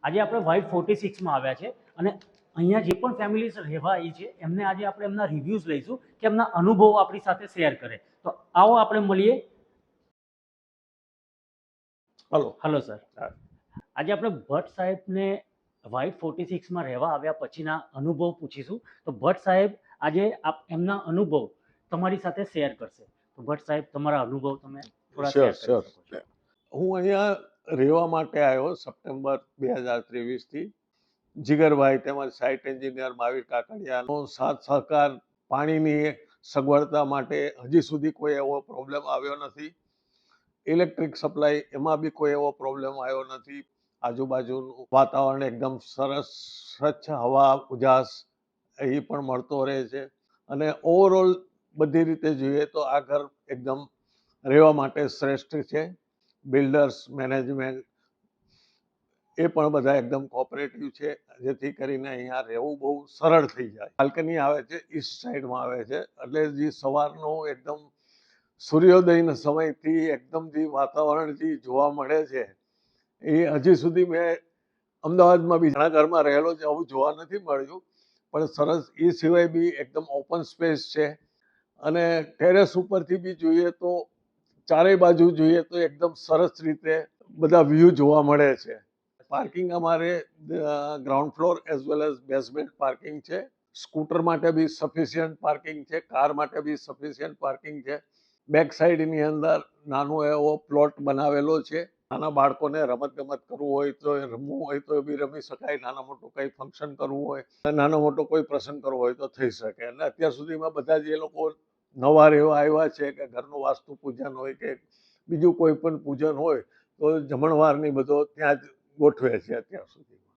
આજે આપણે વાઇટ 46માં આવ્યા છે અને અહીંયા જે પણ ફેમિલીઝ રહેવા આવી છે એમને આજે આપણે એમના રિવ્યૂઝ લઈશું કે એમના અનુભવો આપણી સાથે શેર કરે. તો આવો આપણે મળીએ. Hello sir. આજે આપણે ભટ્ટ સાહેબને વાઇટ 46માં રહેવા આવ્યા પછીના અનુભવ પૂછીશું. તો ભટ્ટ સાહેબ આજે એમના અનુભવ તમારી સાથે શેર કરશે. તો ભટ્ટ સાહેબ, તમારા અનુભવ તમે થોડા શેર કરી શકો છો. હું અહીંયા રહેવા માટે આવ્યો સપ્ટેમ્બર 2023થી. જીગરભાઈ તેમજ સાઇટ એન્જિનિયર મહાવીર કાકડિયાનો સાથ સહકાર, પાણીની સગવડતા માટે હજી સુધી કોઈ એવો પ્રોબ્લેમ આવ્યો નથી. ઇલેક્ટ્રિક સપ્લાય એમાં બી કોઈ એવો પ્રોબ્લેમ આવ્યો નથી. આજુબાજુનું વાતાવરણ એકદમ સરસ, સ્વચ્છ હવા ઉજાસ એ પણ મળતો રહે છે. અને ઓવરઓલ બધી રીતે જોઈએ તો આ ઘર એકદમ રહેવા માટે શ્રેષ્ઠ છે. બિલ્ડર્સ, મેનેજમેન્ટ એ પણ બધા એકદમ કોઓપરેટિવ છે, જેથી કરીને અહીંયા રહેવું બહુ સરળ થઈ જાય. બાલ્કની આવે છે, ઈસ્ટ સાઈડમાં આવે છે, એટલે જે સવારનો એકદમ સૂર્યોદયના સમયથી એકદમ જે વાતાવરણ જે જોવા મળે છે એ હજી સુધી મેં અમદાવાદમાં બી ઘણા ઘરમાં રહેલો છે, આવું જોવા નથી મળ્યું. પણ સરસ. એ સિવાય બી એકદમ ઓપન સ્પેસ છે અને ટેરેસ ઉપરથી બી જોઈએ તો ચારેય બાજુ જોઈએ તો એકદમ સરસ રીતે બધા વ્યૂ જોવા મળે છે. પાર્કિંગ અમારે ground floor as well as basement parking છે. સ્કૂટર માટે બી સફિશિયન્ટ પાર્કિંગ છે, કાર માટે બી સફિશિયન્ટ પાર્કિંગ છે. બેક સાઈડની અંદર નાનો એવો પ્લોટ બનાવેલો છે. નાના બાળકોને રમત ગમત કરવું હોય તો રમવું હોય તો બી રમી શકાય. નાના મોટું કંઈ ફંક્શન કરવું હોય, નાનો મોટો કોઈ પ્રસંગ કરવો હોય તો થઈ શકે. અને અત્યાર સુધીમાં બધા જ એ લોકો નવા રહેવા આવ્યા છે કે ઘરનું વાસ્તુ પૂજન હોય કે બીજું કોઈ પણ પૂજન હોય તો જમણવારની બધો ત્યાં જ ગોઠવે છે અત્યાર સુધી.